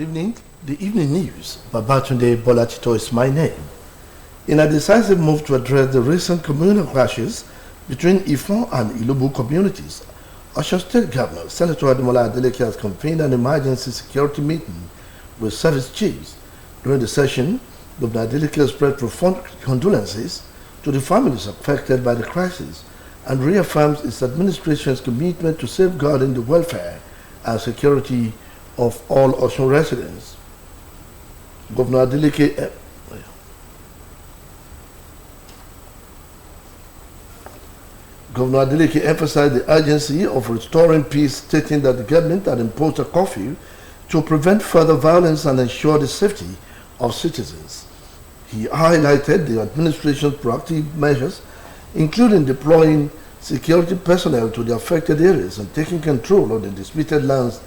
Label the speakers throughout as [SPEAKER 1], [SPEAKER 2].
[SPEAKER 1] Good evening. The evening news. Babatunde Bolatito is my name. In a decisive move to address the recent communal clashes between Ifon and Ilobu communities, Osun State Governor Senator Adeleke has convened an emergency security meeting with service chiefs. During the session, Governor Adeleke expressed profound condolences to the families affected by the crisis and reaffirms its administration's commitment to safeguarding the welfare and security of all Osun residents. Governor Adeleke emphasized the urgency of restoring peace, stating that the government had imposed a curfew to prevent further violence and ensure the safety of citizens. He highlighted the administration's proactive measures, including deploying security personnel to the affected areas and taking control of the disputed lands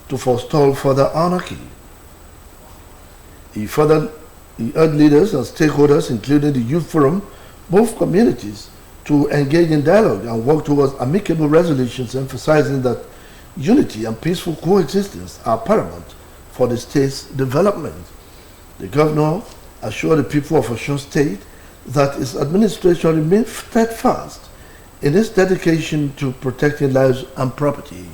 [SPEAKER 1] to forestall further anarchy. He urged leaders and stakeholders, including the youth forum, both communities, to engage in dialogue and work towards amicable resolutions, emphasizing that unity and peaceful coexistence are paramount for the state's development. The governor assured the people of Osun State that his administration remains steadfast in its dedication to protecting lives and property.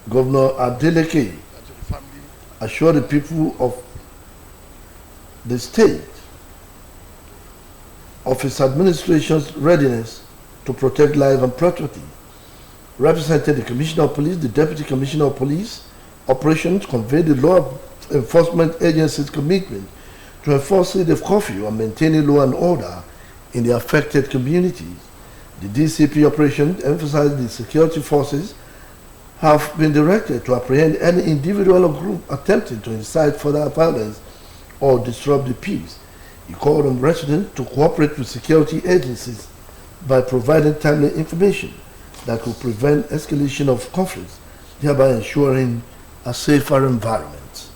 [SPEAKER 1] Governor Adeleke assured the people of the state of his administration's readiness to protect life and property. Represented the Commissioner of Police, the Deputy Commissioner of Police Operations conveyed the law enforcement agency's commitment to enforcing the curfew and maintaining law and order in the affected communities. The DCP operation emphasized the security forces have been directed to apprehend any individual or group attempting to incite further violence or disrupt the peace. He called on residents to cooperate with security agencies by providing timely information that could prevent escalation of conflicts, thereby ensuring a safer environment.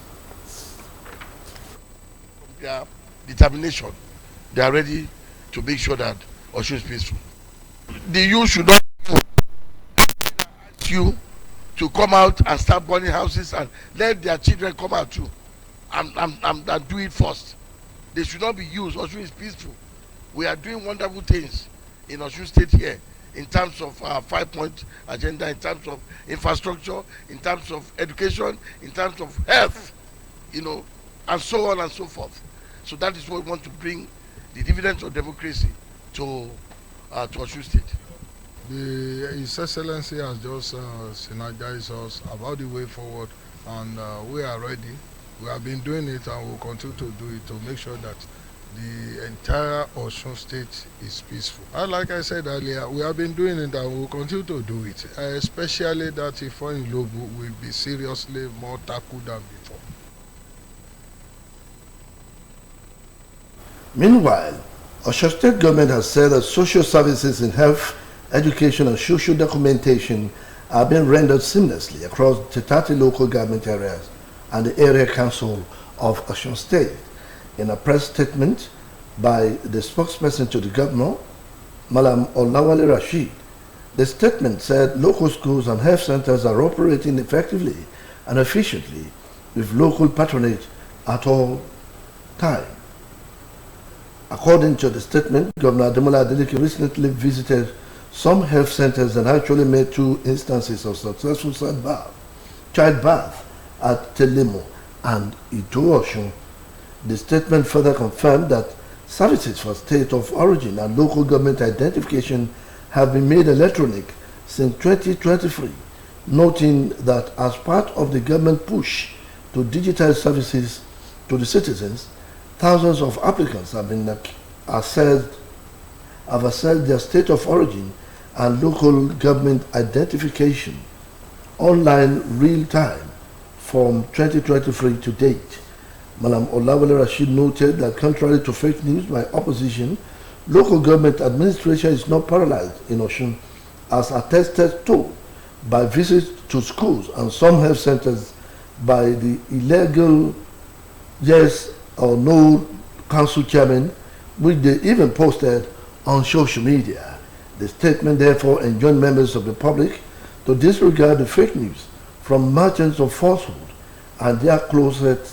[SPEAKER 2] Their determination, they are ready to make sure that Osun is peaceful. The youth should not ask you to come out and start burning houses and let their children come out too and do it first. They should not be used. Osun is peaceful. We are doing wonderful things in Osun State here in terms of our 5-point agenda, in terms of infrastructure, in terms of education, in terms of health, and so on and so forth. So that is what we want to bring the dividends of democracy to Osun State.
[SPEAKER 3] His Excellency has just synergized us about the way forward, and we are ready. We have been doing it and will continue to do it to make sure that the entire Osun State is peaceful. And like I said earlier, we have been doing it and we will continue to do it, especially that Ifon in Ilobu will be seriously more tackled than before.
[SPEAKER 1] Meanwhile, Osun State government has said that social services in health, education and social documentation are being rendered seamlessly across the 30 local government areas and the area council of Osun State. In a press statement by the spokesperson to the governor, Malam Olawale Rashid, the statement said local schools and health centers are operating effectively and efficiently with local patronage at all times. According to the statement, Governor Adeleke recently visited some health centers and actually made 2 instances of successful childbirth at Telemo and Osun. The statement further confirmed that services for state of origin and local government identification have been made electronic since 2023, noting that as part of the government push to digitize services to the citizens, thousands of applicants have assessed their state of origin and local government identification online real-time from 2023 to date. Malam Olawale Rashid noted that contrary to fake news by opposition, local government administration is not paralyzed in Osun, as attested to by visits to schools and some health centers by the illegal yes or no council chairman, which they even posted on social media. The statement therefore enjoined members of the public to disregard the fake news from merchants of falsehood and their closet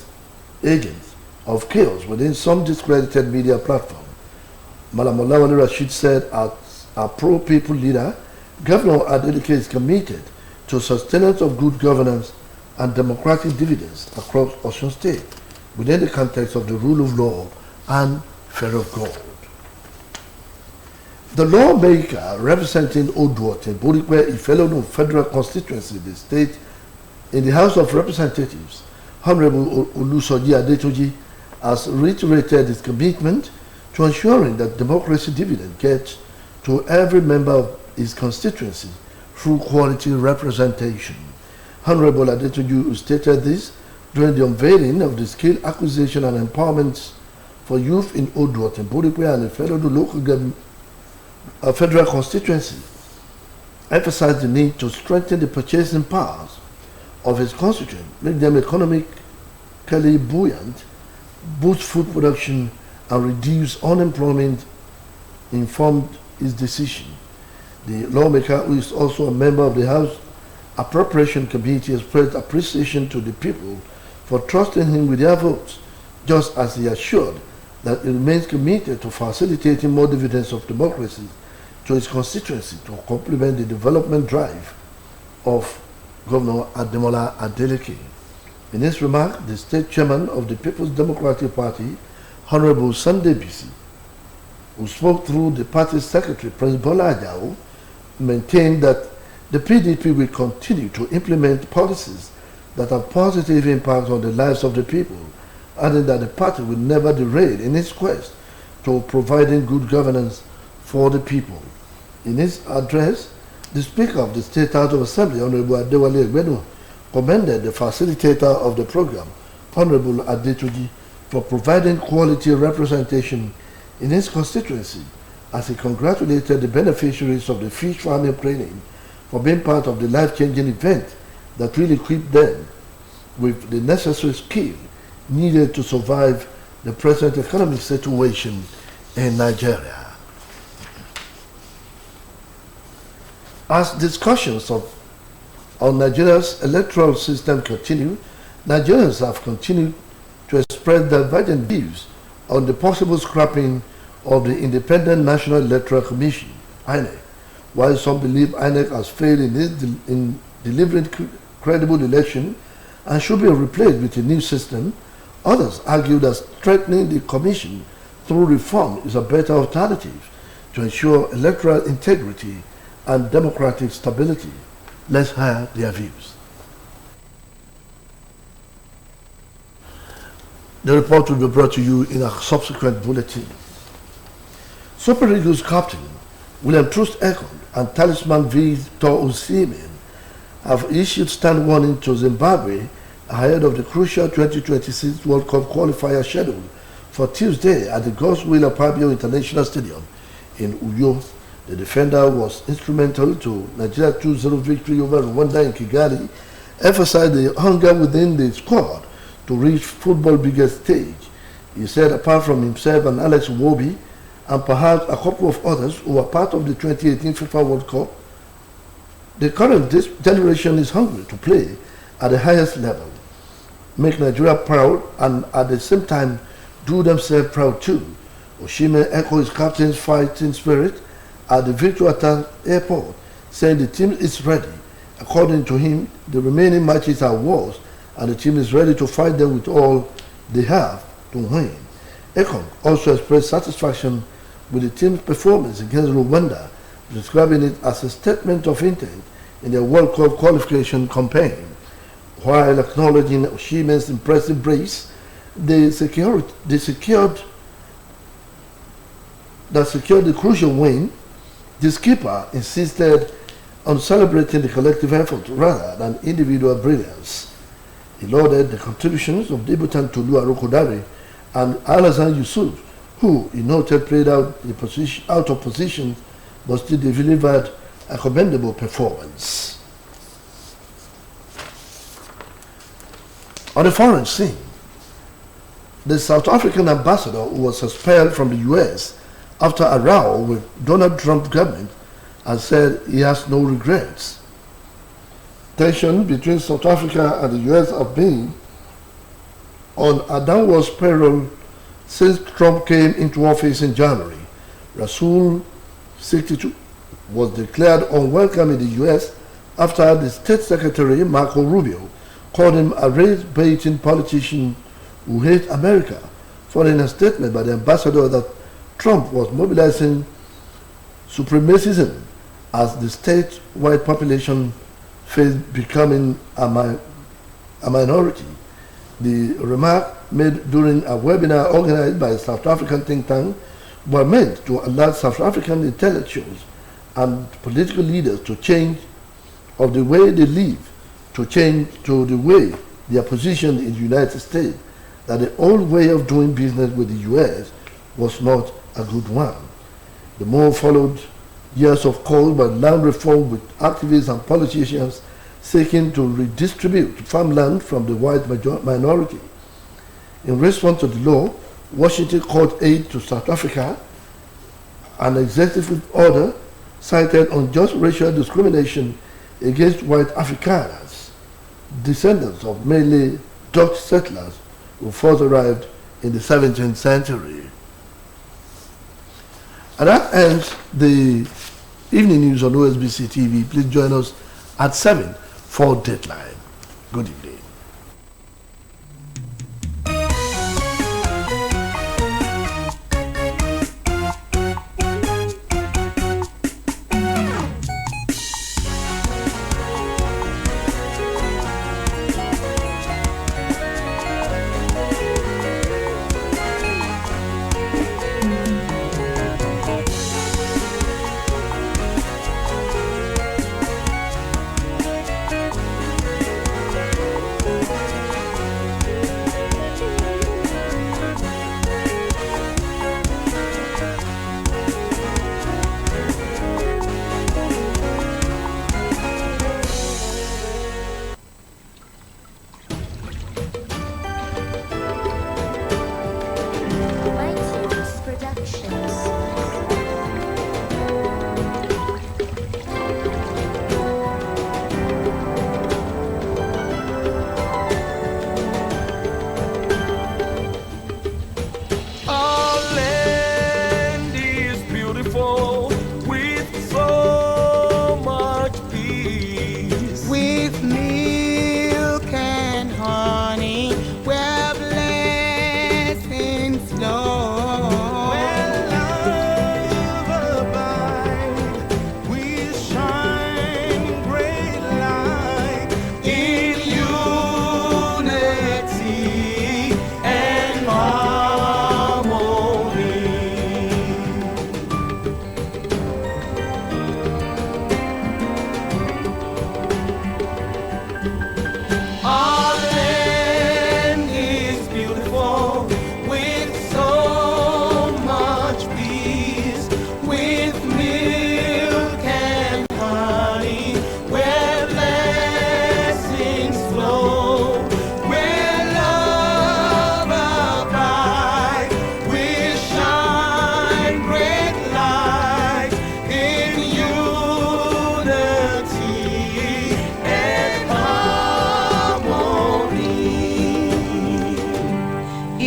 [SPEAKER 1] agents of chaos within some discredited media platform. Malam Olawale Rashid said, as a pro-people leader, Governor Adeleke is committed to sustenance of good governance and democratic dividends across Osun State within the context of the rule of law and fear of God. The lawmaker representing Oduote Borikwe Ifelonu Federal Constituency, the state, in the House of Representatives, Honorable Olusoji Adetoji, has reiterated his commitment to ensuring that democracy dividend gets to every member of his constituency through quality representation. Honorable Adetoji stated this during the unveiling of the skill acquisition and empowerment for youth in Oduote Borikwe and Ifelonu local government federal constituency, emphasized the need to strengthen the purchasing powers of his constituents, make them economically buoyant, boost food production, and reduce unemployment, informed his decision. The lawmaker, who is also a member of the House Appropriation Committee, expressed appreciation to the people for trusting him with their votes, just as he assured that he remains committed to facilitating more dividends of democracy to his constituency to complement the development drive of Governor Ademola Adeleke. In his remark, the state chairman of the People's Democratic Party, Honorable Sunday Bisi, who spoke through the party's secretary, President Bola Ajao, maintained that the PDP will continue to implement policies that have positive impact on the lives of the people, adding that the party will never derail in its quest to providing good governance for the people. In his address, the Speaker of the State House of Assembly, Honorable Adewale Egbedu, commended the facilitator of the program, Honorable Adetoji, for providing quality representation in his constituency, as he congratulated the beneficiaries of the fish farming training for being part of the life-changing event that will equip them with the necessary skill needed to survive the present economic situation in Nigeria. As discussions on Nigeria's electoral system continue, Nigerians have continued to express divergent views on the possible scrapping of the Independent National Electoral Commission, INEC. While some believe INEC has failed in delivering credible election and should be replaced with a new system, others argue that strengthening the commission through reform is a better alternative to ensure electoral integrity and democratic stability. Let's hear their views. The report will be brought to you in a subsequent bulletin. Super Eagles captain William Troost Ekong and talisman Victor Osimhen have issued stand warning to Zimbabwe ahead of the crucial 2026 World Cup qualifier scheduled for Tuesday at the Godswill Akpabio International Stadium in Uyo. The defender was instrumental to Nigeria's 2-0 victory over Rwanda in Kigali, emphasized the hunger within the squad to reach football's biggest stage. He said apart from himself and Alex Iwobi, and perhaps a couple of others who were part of the 2018 FIFA World Cup, the current generation is hungry to play at the highest level, make Nigeria proud, and at the same time do themselves proud too. Osimhen echoed his captain's fighting spirit at the Victoria Airport, saying the team is ready. According to him, the remaining matches are wars, and the team is ready to fight them with all they have to win. Ekong also expressed satisfaction with the team's performance against Rwanda, describing it as a statement of intent in their World Cup qualification campaign. While acknowledging Osimhen's impressive brace, they secured the crucial win. The skipper insisted on celebrating the collective effort rather than individual brilliance. He lauded the contributions of debutant Tolu Arokodare and Alhassan Yusuf, who he noted played out of position but still delivered a commendable performance. On the foreign scene, the South African ambassador, who was expelled from the U.S. after a row with Donald Trump's government, has said he has no regrets. Tensions between South Africa and the US have been on a downward spiral since Trump came into office in January. Rasul 62 was declared unwelcome in the US after the State Secretary Marco Rubio called him a race-baiting politician who hates America, following a statement by the ambassador that Trump was mobilizing supremacism as the statewide population faced becoming a minority. The remark made during a webinar organized by a South African think tank were meant to alert South African intellectuals and political leaders to change of the way they live, to change to the way they are positioned in the United States, that the old way of doing business with the US was not a good one. The move followed years of calls by land reform, with activists and politicians seeking to redistribute farmland from the white minority. In response to the law, Washington called aid to South Africa. An executive order cited unjust racial discrimination against white Afrikaners, descendants of mainly Dutch settlers who first arrived in the 17th century. And that ends the evening news on OSBC TV. Please join us at 7 for Deadline. Good evening.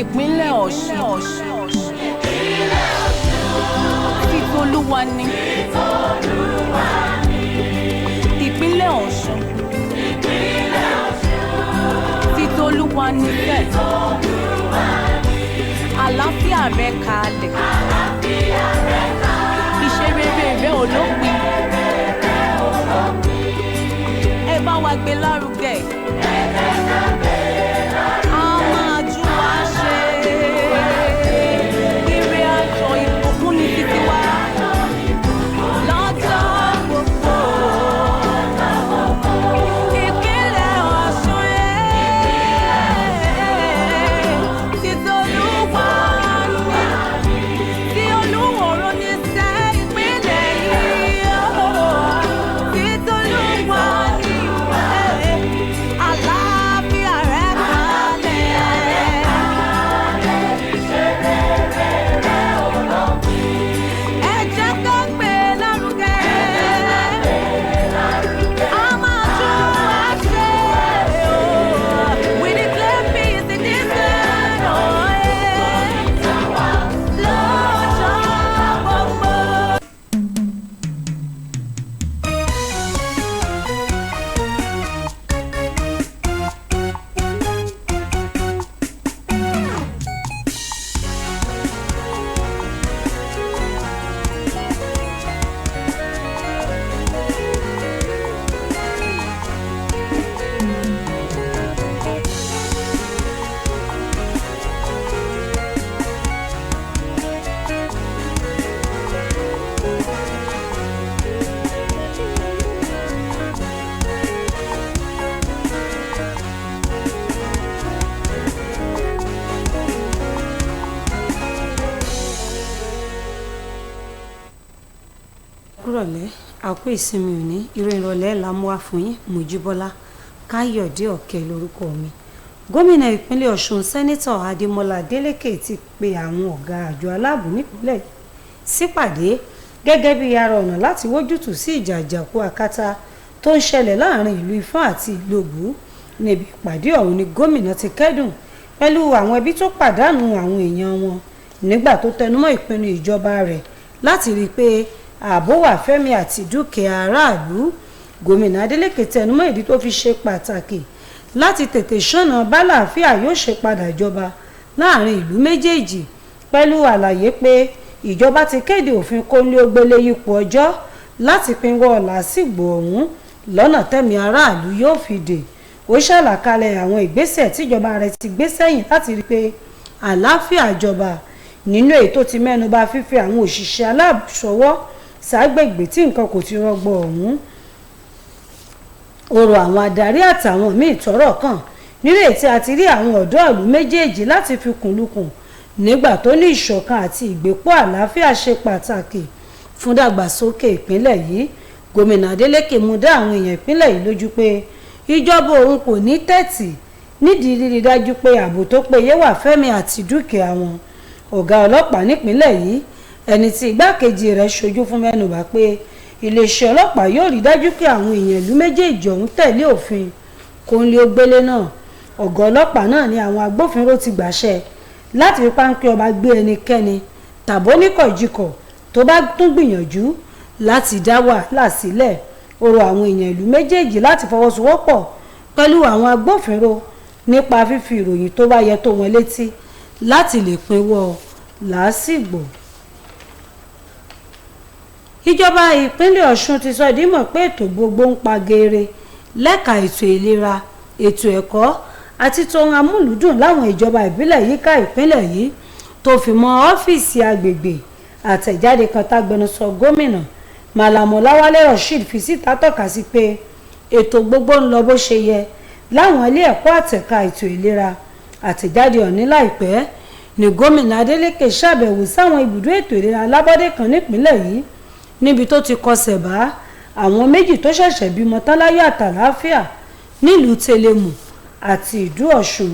[SPEAKER 4] Ìpínlẹ̀ Ọ̀ṣun. Titolúwa ni. Ìpínlẹ̀ Ọ̀ṣun. Titolúwa ni bẹ́ẹ̀. Àlàáfíà rẹ̀ kalẹ̀. Iṣẹ́ rere rẹ̀ ò lópin. Ẹ bá wa gbé lárugẹ.
[SPEAKER 5] kúrọ̀lẹ́ àkó ìsinmi òní ìròyìn ìrọ̀lẹ́ la mú wá fún yín Mojíbọ́lá Káyọ̀dé Ọ̀kẹ́ lórúkọ mi. Gómìnà ìpínlẹ̀ Ọ̀ṣun sẹ́nítọ̀ Adémọ́lá Adeleke ti pe àwọn ọ̀gá àjọ aláàbò nípínlẹ̀ sípàdé gẹ́gẹ́ bí ara ọ̀nà láti wójútùú sí ìjà àjàkú akátá tó ń ṣẹlẹ̀ láàrin ìlú Ifọ̀n àti ìlú Ògbú. Níbi ìpàdé ọ̀hún ni gómìnà ti kẹ́dùn pẹ̀lú àwọn ẹbí tó pàdánù àwọn èèyàn wọn nígbà tó tẹnumọ́ ìpinnu ìjọba rẹ̀ láti rí i pé ààbò wà fẹ́mi àti dúkìá aráàlú. Gómìnà Adeleke tẹnumọ́ ìdí tó fi ṣe pàtàkì láti tètè ṣọ́nà bálàáfíà yóò ṣe padà jọba láàrin ìlú méjèèjì pẹ̀lú àlàyé pé ìjọba ti kéde òfin kónílé-ó-gbélé yípo ọjọ́ láti pinwọ́ làásìgbò ọ̀hún lọ́nà tẹ̀mí aráàlú yóò fi dè. Ó ṣàlàkalẹ̀ àwọn ìgbésẹ̀ tíjọba rẹ̀ ti gbé sẹ́yìn láti rí i pé àlàáfíà jọba nínú èyí tó ti mẹ́nuba fífi àwọn òṣìṣẹ́ aláàbò ṣọwọ́ ságbègbè tí nǹkan kò ti rọgbọ ọ̀hún. Ó rọ àwọn adarí àtàwọn míì tọ́rọ̀ kàn nírètí àti rí àwọn ọ̀dọ́ ìlú méjèèjì láti fi kùnlukùn nígbà tó ní ìṣọ̀kan àti ìgbépọ̀ àlàáfíà ṣe pàtàkì fún dàgbàsókè ìpínlẹ̀ yìí. Gómìnà Adeleke mú dá àwọn èèyàn ìpínlẹ̀ yìí lójú pé ìjọba òun kò ní tẹ́tí nídìí rírí dájú pé ààbò tó péye wà fẹ́mi àti dúkìá wọn. Ọ̀gá ọlọ́pàá nípínlẹ̀ yìí ẹni tí igbákejì rẹ̀ ṣojú fún mẹ́nubà pé iléeṣẹ́ ọlọ́pàá yóò rí dájú pé àwọn èèyàn ìlú méjèèjì ọ̀hún tẹ̀lé òfin kónílé-ó-gbélé náà. Ọ̀gá ọlọ́pàá náà ni àwọn agbófinró ti gbàṣẹ láti fi páńpẹ́ ọba gbé ẹnikẹ́ni tàbí oníkọ̀jikọ̀ tó bá tún gbìyànjú láti dá wàhálà sílẹ̀. Ó rọ àwọn èèyàn ìlú méjèèjì láti fọwọ́sowọ́pọ̀ pẹ̀lú àwọn agbófinró nípa fífi ìròyìn tó bá yẹ tó wọn létí láti lè pinwọ́ làásìgbò. Ìjọba ìpínlẹ̀ Ọ̀ṣun ti sọ ìdímọ̀ pé ètò gbogbo ń pa geere lẹ́ka ètò ìlera, ètò ẹ̀kọ́ àti tòun amúlùúdùn láwọn ìjọba ìbílẹ̀ yíká ìpínlẹ̀ yìí tó fi mọ́ ọ́fíìsì agbègbè. Àtẹ̀jáde kan tágbẹnusọ gómìnà Màlàmú Láwálé Rasheed fi síta tọ́ka sí pé ètò gbogbo ń lọ bó ṣe yẹ láwọn ilé ẹ̀kọ́ àtẹ̀ka ètò ìlera. Àtẹ̀jáde ọ̀ní láìpẹ́ ni gómìnà Adeleke ṣàbẹ̀wò sáwọn ibùdó ètò ìlera alábọ́dé kan nípínlẹ̀ yìí níbi tó ti kọsẹ̀ bá àwọn méjì tó ṣẹ̀ṣẹ̀ bímọ tán láyọ̀ àtàláfíà nílùú Tẹlẹmù àti ìdú Ọ̀ṣun.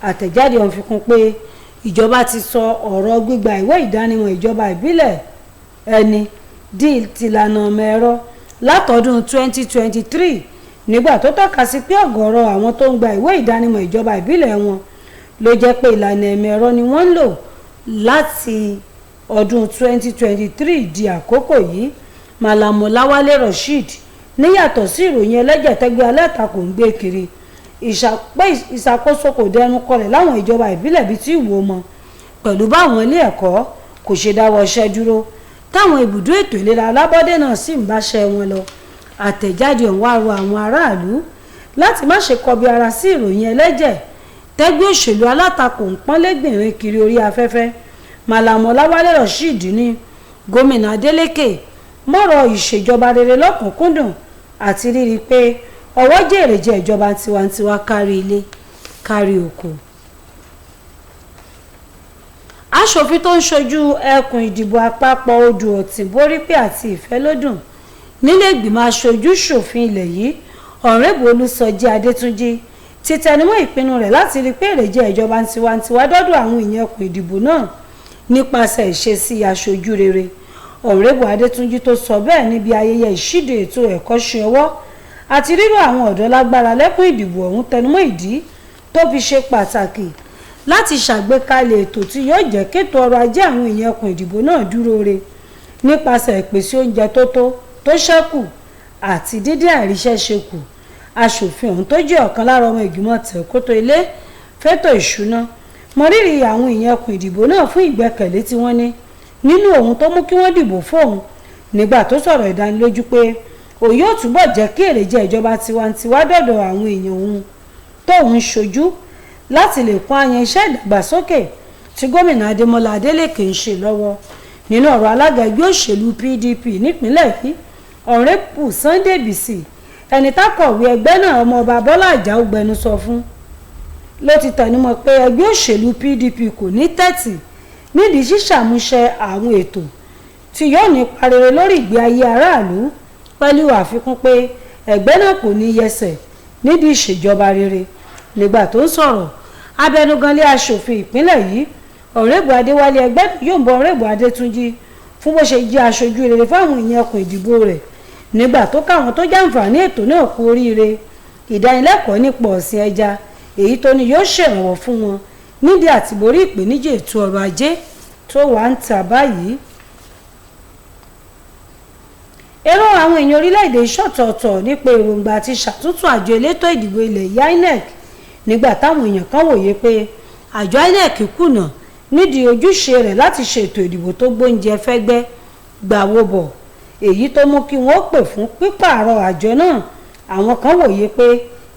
[SPEAKER 5] Àtẹ̀jáde ọ̀hún fi kún pé ìjọba ti sọ ọ̀rọ̀ gbígba ìwé ìdánimọ̀ ìjọba ìbílẹ̀ ẹni di tìlànà ọmọ ẹ̀rọ látọdún 2023 nígbà tó tọ́ka sí pé ọ̀gọ̀rọ̀ àwọn tó ń gba ìwé ìdánimọ̀ ìjọba ìbílẹ̀ wọn ló jẹ́ pé ìlànà ẹ̀mí ẹ̀rọ ni wọ́n ń lò láti ọdún 2023 di àkókò yìí. Màlàmú Láwálé Rasheed níyàtọ̀ sí ìròyìn ẹlẹ́jẹ̀ tẹ́gbẹ́ alátakò ń gbé kiri ìṣàkóso kò dẹnu kọlẹ̀ láwọn ìjọba ìbílẹ̀ bíi tí ìwò mọ pẹ̀lú báwọn ilé ẹ̀kọ́ kò ṣe dáwọ́ iṣẹ́ dúró táwọn ibùdó ètò ìlera alábọ́dé náà sì ń báṣẹ́ wọn lọ. Àtẹ̀jáde ọ̀hún wá rọ àwọn aráàlú láti má ṣe kọbi ara sí ìròyìn ẹlẹ́jẹ̀ tẹ́gbẹ́ òṣèlú alátakò ń pọ́nlẹ́gbìnrin kiri orí afẹ́fẹ́. Màlàmú Láwálé Rasheed ní gómìnà Adeleke mọ̀rọ̀ ìṣèjọba rere lọ́kùnkúndùn àti rírí pé ọwọ́ jèrè jẹ́ ìjọba tiwantiwa kárí ilé kárí oko. Aṣòfin tó ń ṣojú ẹkùn ìdìbò àpapọ̀ odò ọ̀tìn borípé àti ìfẹ́lódùn nílé ìgbìmọ̀ aṣojú ṣòfin ilẹ̀ yìí ọ̀rẹ́bù Olúsọjí Adétúnjì ti tẹnumọ́ ìpinnu rẹ̀ láti rí pé èrè jẹ́ ìjọba tiwantiwa dọ́dọ̀ àwọn èèyàn ẹkùn ìdìbò náà nípasẹ̀ ìṣesí aṣojú rere. Ọ̀rẹ́bù Adétúnjì tó sọ bẹ́ẹ̀ níbi ayẹyẹ ìṣíde ètò ẹ̀kọ́ṣẹ́ ọwọ́ àti ríró àwọn ọ̀dọ́ lágbára lẹ́kùn ìdìbò ọ̀hún tẹnumọ́ ìdí tó fi ṣe pàtàkì láti ṣàgbékalẹ̀ ètò tí yóò jẹ́ kétò ọrọ̀ ajé àwọn èèyàn ẹkùn ìdìbò náà dúró re nípasẹ̀ ìpèsè oúnjẹ tó ṣẹ́kù àti dídí àìríṣẹ́ṣe kù. Aṣòfin ọ̀hún tó jẹ́ ọ̀kan lára ọmọ ìgbìmọ̀ tẹ̀kótó ilé fẹ́tọ̀ ìṣúná mọrírì àwọn èèyàn ẹkùn ìdìbò náà fún ìgbẹ́kẹ̀lé tí wọ́n ní nínú ohun tó mú kí wọ́n dìbò fóun nígbà tó sọ̀rọ̀ ìdánilójú pé òun yóò túbọ̀ jẹ́ kí èrè jẹ́ ìjọba tiwantiwa dọ̀dọ̀ àwọn èèyàn òun tóun ṣojú láti lè kún àyàn iṣẹ́ ìdàgbàsókè tí gómìnà Adémọ́lá Adélékè ń ṣe lọ́wọ́. Nínú ọ̀rọ̀ alága ẹgbẹ́ òṣèlú PDP nípínlẹ̀ yìí ọ̀rẹ́bù Sunday Bisi ẹni tákọ̀wé ẹgbẹ́ náà ọmọọba Bọ́lá Àjàó gbẹnusọ fún ló ti tẹnumọ́ pé ẹgbẹ́ òṣèlú PDP kò ní tẹ́tì nídìí ṣíṣàmúṣẹ àwọn ètò tí yóò nípa rere lórí ìgbé ayé aráàlú pẹ̀lú àfikún pé ẹgbẹ́ náà kò ní yẹsẹ̀ nídìí ìṣèjọba rere. Nígbà tó ń sọ̀rọ̀ abẹnuganlé aṣòfin ìpínlẹ̀ yìí ọ̀rẹ́bù adéwálé ẹgbẹ́ yóò bọ ọ̀rẹ́bù adétúnjì fún bó ṣe jẹ́ aṣojú rere fáwọn èèyàn ẹkùn ìdìbò rẹ̀ nígbà tó káwọn tó jàǹfààní ètò náà kú oríire ìdánilẹ́kọ̀ọ́ nípa ọ̀sìn ẹja èyí tó ní yóò ṣèrànwọ́ fún wọn nídìí àtìborí ìpèníjà ètò ọrọ̀ ajé tó wà ń tà báyìí. èrò àwọn èèyàn orílẹ̀-èdè ṣọ̀tọ̀ọ̀tọ̀ nípa èròǹgbà àti ṣàtúntò àjọ elétò ìdìbò ilẹ̀ INEC nígbà táwọn èèyàn kan wòye pé àjọ INEC kùnà nídìí ojúṣe rẹ̀ láti ṣètò ìdìbò tó gbóúnjẹ fẹ́gbẹ́ gbàwó bọ̀ èyí tó mú kí wọ́n pè fún pípààrọ̀ àjọ náà. Àwọn kan wòye pé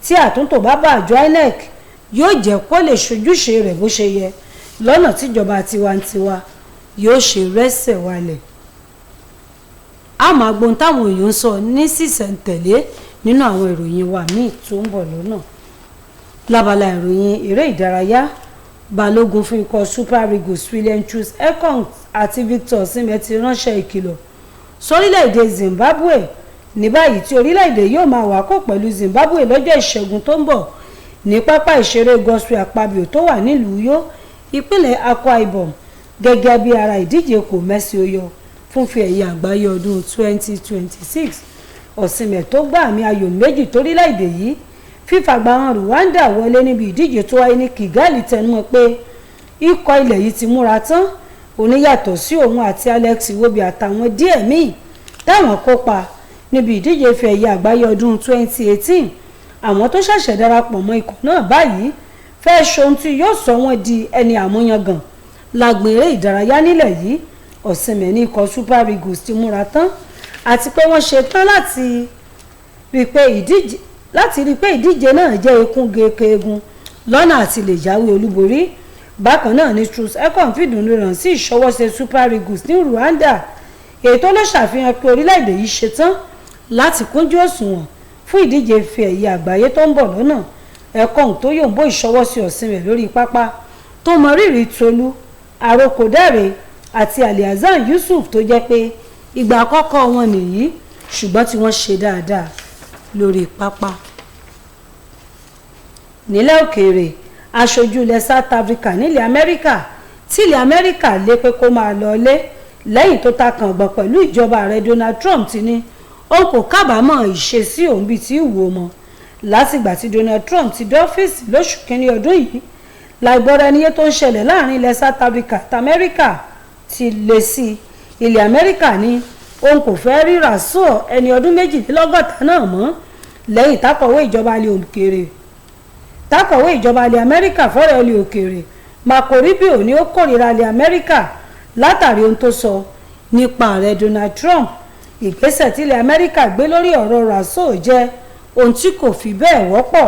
[SPEAKER 5] tí àtúntò bá bá àjọ INEC yóò jẹ́ kó lè ṣojúṣe rẹ̀ bó ṣe yẹ lọ́nà tíjọba tiwantiwa yóò ṣe rẹ́sẹ̀ walẹ̀. àmọ́ agbóhun táwọn èèyàn ń sọ ní sísẹ̀ntẹ̀lé nínú àwọn ìròyìn wa míì tó ń bọ̀ lọ́nà. Lábala ìròyìn eré ìdárayá balógun fún ikọ̀ Super Eagles William Chus Ekong àti Victor Osimhen ti ránṣẹ́ ìkìlọ̀ sórílẹ̀-èdè Zimbabwe ní báyìí tí orílẹ̀-èdè yóò máa wákò pẹ̀lú Zimbabwe lọ́jọ́ ìṣẹ́gun tó ń bọ̀ ní pápá ìṣeré Godswill Akpabio tó wà nílùú Uyo ìpínlẹ̀ Akwa Ibom gẹ́gẹ́ bí ara ìdíje kò mẹ́sì oyọ fún fi ẹ̀yẹ àgbáyé ọdún 2026. Osimhen tó gbá àmì ayò méjì torílẹ̀-èdè yìí fífàgbà hàn Rwanda wọlé níbi ìdíje tó wáyé ní Kigali tẹnumọ́ pé ikọ̀ ilẹ̀ yìí ti múra tán oníyàtọ̀ sí òun àti Alex Iwobi àtàwọn díẹ̀ míì táwọn kópa níbi ìdíje ife ẹ̀yẹ àgbáyé ọdún 2018. Àwọn tó ṣẹ̀ṣẹ̀ darapọ̀ mọ́ ikọ̀ náà báyìí fẹ́ ṣohun tí yóò sọ wọ́n di ẹni àmúyangàn lágbọn eré ìdárayá nílẹ̀ yìí. Osimhen ní ikọ̀ Super Eagles ti múra tán àti pé wọ́n ṣe tán láti rí i pé ìdíje náà jẹ́ ikún gekeegun lọ́nà àti lè jáwé olúborí. Bákan náà ni Chus Ekong fìdùnnú ràn sí ìṣọwọ́ṣe Super Eagles ní Rwanda ètò ló ṣàfihàn pé orílẹ̀-èdè yìí ṣetán láti kúnjú òṣùwọ̀n fún ìdíje ife ẹ̀yẹ àgbáyé tó ń bọ̀ lọ́nà. Ekong tó yòǹbó ìṣọwọ́ṣe Osimhen lórí pápá tó mọ rírì Tolú Arokodare àti Aliazan Yusuf tó jẹ́ pé ìgbà àkọ́kọ́ wọn nìyí ṣùgbọ́n tí wọ́n ṣe dáadáa lórí pápá. Nílẹ̀ òkèèrè aṣojú ilẹ̀ South Africa nílẹ̀ Amẹ́ríkà tí ilẹ̀ Amẹ́ríkà lé pé kó máa lọlé lẹ́yìn tó ta kàngbọ̀n pẹ̀lú ìjọba ààrẹ Donald Trump ti ní òun kò kábàámọ̀ ìṣesí òun bíi ti wò mọ́ látìgbà tí Donald Trump ti dé ọ́fíìsì lóṣù kínní ọdún yìí láìgbọ́ra ẹniyé tó ń ṣẹlẹ̀ láàrin ilẹ̀ South Africa àti Amẹ́ríkà ti lé sí ilẹ̀ Amẹ́ríkà ní òun kò fẹ́ ríra sọ ẹni ọdún méjìlélọ́gọ́ta náà mọ́ lẹ́yìn tákọ̀wé ìjọba ilẹ̀ Amẹ́ríkà fọ́rọ̀ ilẹ̀ òkèèrè Marco Rubio ni ó kórìíra ilẹ̀ Amẹ́ríkà látàrí ohun tó sọ nípa ààrẹ Donald Trump. Ìgbésẹ̀ tí ilẹ̀ Amẹ́ríkà gbé lórí ọ̀rọ̀ raso jẹ́ ohun tí kò fi bẹ́ẹ̀ wọ́pọ̀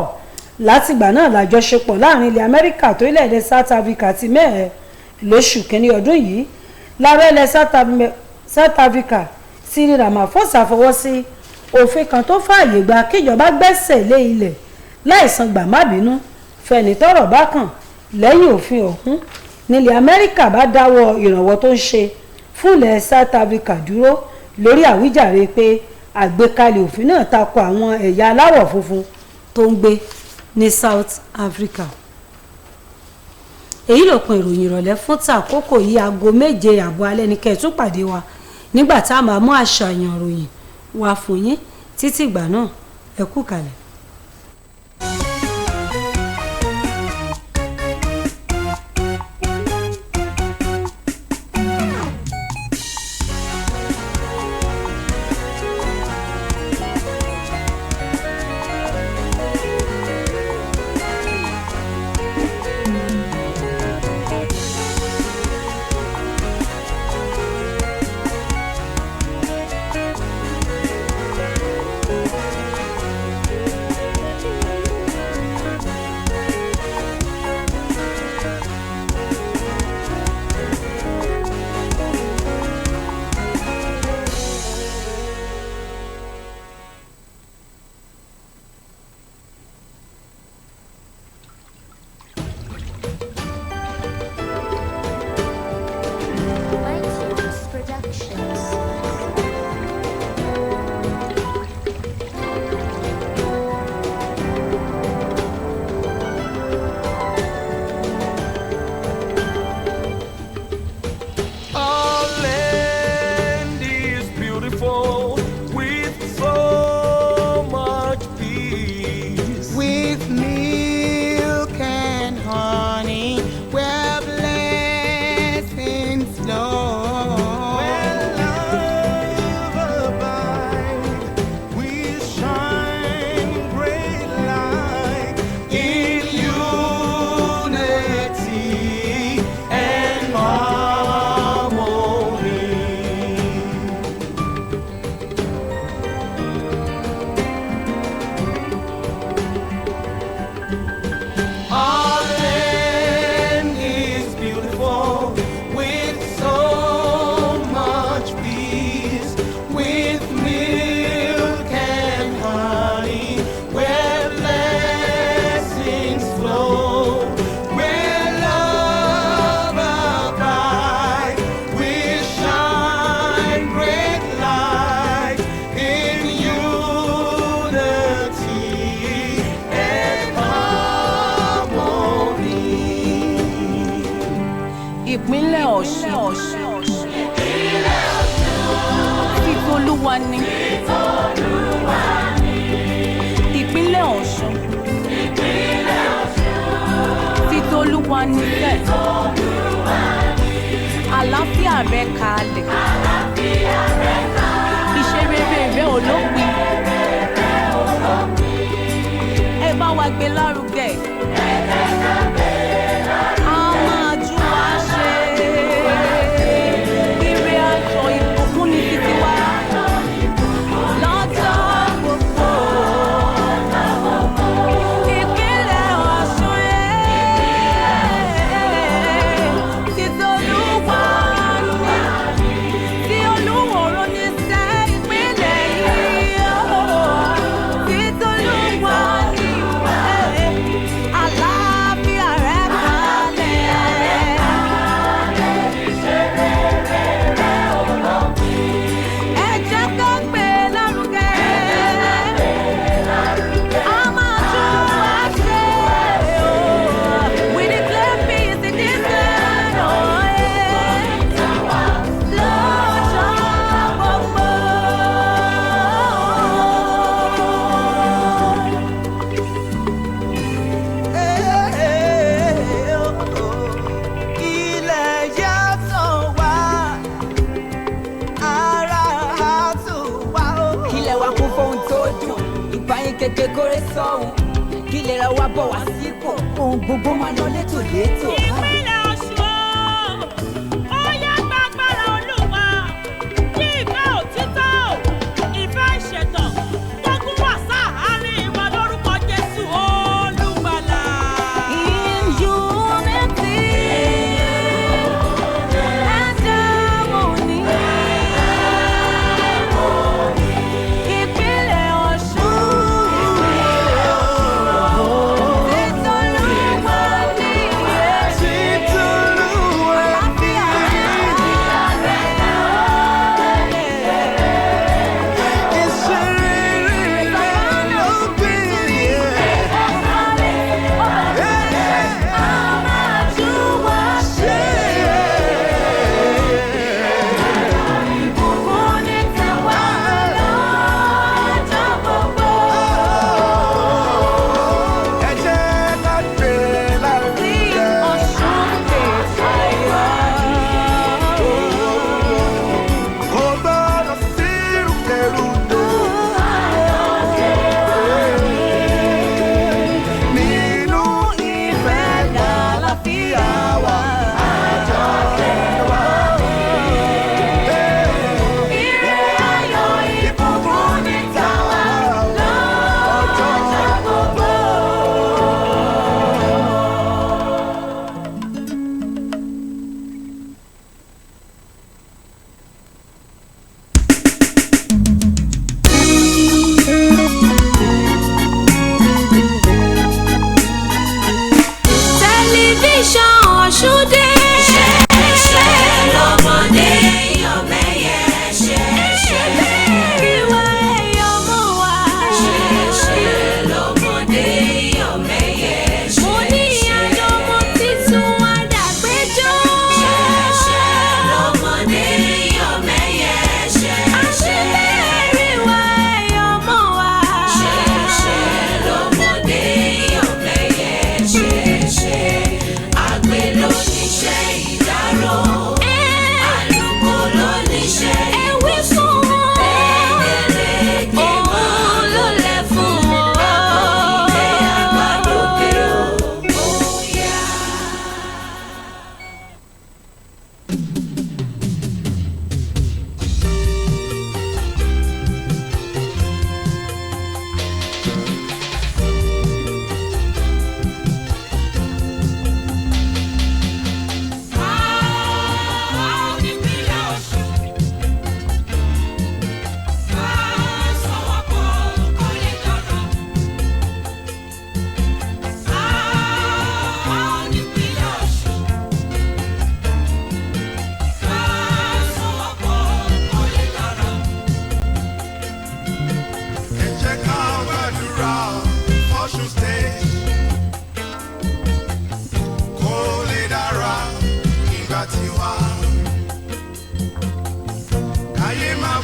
[SPEAKER 5] látìgbà náà lájọṣepọ̀ láàrin ilẹ̀ Amẹ́ríkà tó ilẹ̀ South Africa ti mẹ́ẹ̀ lóṣù kínní ọdún yìí láàrẹ ilẹ̀ South Africa Cyril Ramaphosa fọwọ́ sí òfin kan tó fààyè gba kíjọba gbẹ́sẹ̀ lé ilẹ̀ láìsan gbàmábínú fẹ̀ni tọ́rọ̀ bá kàn. Lẹ́yìn òfin ọ̀hún nílẹ̀ Amẹ́ríkà bá dáwọ́ ìrànwọ́ tó ń ṣe fún ilẹ̀ South Africa dúró lórí àwíjàre pé àgbékalẹ̀ òfin náà tako àwọn ẹ̀yà aláwọ̀ funfun tó ń gbé ní South Africa. Èyí lópin ìròyìn ìrọ̀lẹ́ fún tàkókò yìí aago 7 àbọ̀ alẹ́ ní kẹ́ẹ̀tún pàdé wa nígbà tá a máa mú àṣàyàn ìròyìn wá fún yín títí ìgbà náà ẹ kú kalẹ̀.
[SPEAKER 4] titolúwa ni. Ìpínlẹ̀ Ọ̀ṣun. Titolúwa ni sẹ́. Àlàáfíà rẹ̀ kalẹ̀. Iṣẹ́ rere rẹ̀ ò lópin. Ẹ bá wa gbé lárugẹ. A máa jú wa ṣe. Ire ayọ̀ ìbùkún ni títí wa. Lọ́jọ́ gbogbo. Ìpínlẹ̀ Ọ̀ṣun titolúwa ni. Tí Olúwòrò ní sẹ́ ìpínlẹ̀ yìí. Titolúwa ni. Àlàáfíà rẹ̀ kalẹ̀. Ẹ jẹ́ ká gbé lárugẹ. A máa tún wá ṣe o. We declare peace in this land, oh yeah. Lọ́jọ́ gbogbo.
[SPEAKER 6] Ilẹ̀ yàtọ̀ wá, ara àtò wá o.
[SPEAKER 7] Kílẹ̀ wa kún fóun tó dùn, ìbáyín kékeré kórè sọ́hun. Kílẹ̀ ra wa bọ̀ wá sípò, ohun gbogbo máa lọ létòlétò.
[SPEAKER 8] Ìpínlẹ̀ Ọ̀ṣun, ó yá gbàgbára Olúwa, kí ìfẹ́ òtítọ́, ìfẹ́ ìṣẹ̀tàn, gbógun wà sáàárín wa lórúkọ Jésù Olùgbàlà.
[SPEAKER 4] In unity and harmony. Ìpínlẹ̀ Ọ̀ṣun. Titolúwa ni.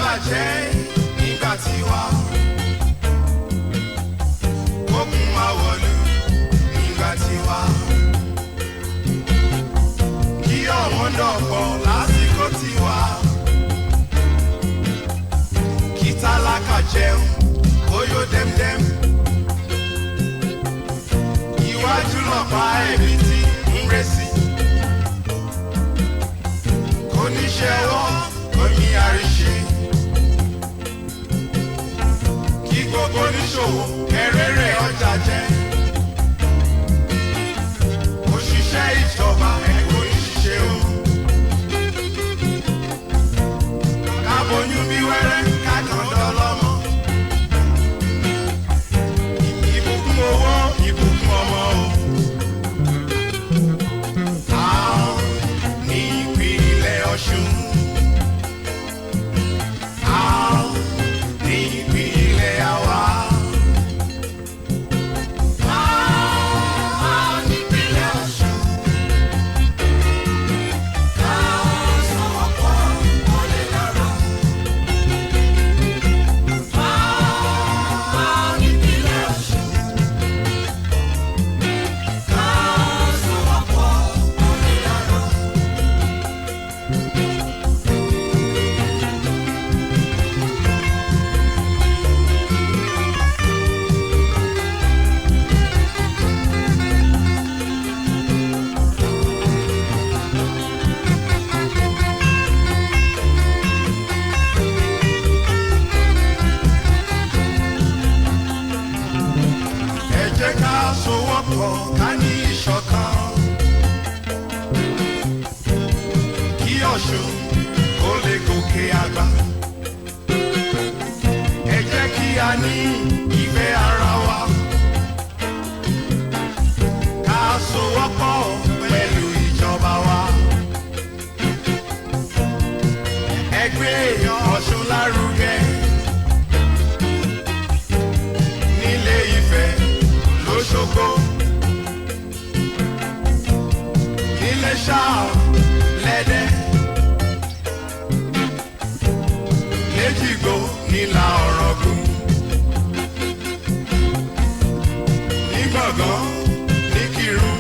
[SPEAKER 9] bàjẹ́ nígbà tiwa. Kókun má wọ̀lú nígbà tiwa. Kí ọ̀wọ́n dọ̀pọ̀ lásìkò tiwa. Kí tálákà jẹun kóyó dẹ́mdẹ́m. Iwájú lọ̀pá ẹ̀bí tí ń rẹ́sì. Oníṣẹ́ ọwọ́ omi àríṣe. Kí gbogbo oníṣòwò kẹrẹ́rẹ́ ọjà jẹ́. Òṣìṣẹ́ ìjọba ẹ̀kọ́ ìṣiṣẹ́ o. Káboyún bí wẹ́rẹ́ kákan dọ́lọ́mọ. Ìbùkún owó ìbùkún ọmọ o. Ọ̀ṣun. Àwọn ní ìpínlẹ̀ àwa. Àwọn ní ìpínlẹ̀ Ọ̀ṣun. Káwọn sọ̀rọ̀ pọ̀ wọlé lọ́rọ̀. Àwọn ní ìpínlẹ̀ Ọ̀ṣun. Káwọn sọ̀rọ̀ pọ̀ wọlé lọ́rọ̀. Ẹ jẹ́ ká sowọ́pọ̀ ká ní ìṣọ̀kan. Kí Ọ̀ṣun kó lè gòkè àgbà. Ẹ jẹ́ kí a ní ìfẹ́ ara wa. Ká sowọ́pọ̀ pẹ̀lú ìjọba wa. Ẹ gbé Ọ̀ṣun lárugẹ. Nílé Ifẹ̀ l'Óṣogbo. Nílé Ṣáà l'Ẹdẹ. L'Éjìgbò nílà Ọ̀ràngún. Ní Gbọ̀ngán ní Kírun.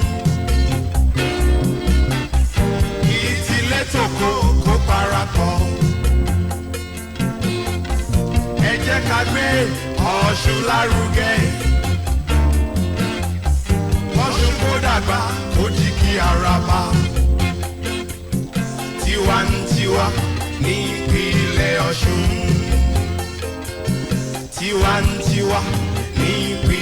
[SPEAKER 9] Ìtìlé tòkó kó parapọ̀. Ẹ jẹ́ ká gbé Ọ̀ṣun lárugẹ. Ọ̀ṣun kó dàgbà kó di kí araba. Tiwantiwa ní ìpínlẹ̀ Ọ̀ṣun. Tiwantiwa ní ìpínlẹ̀.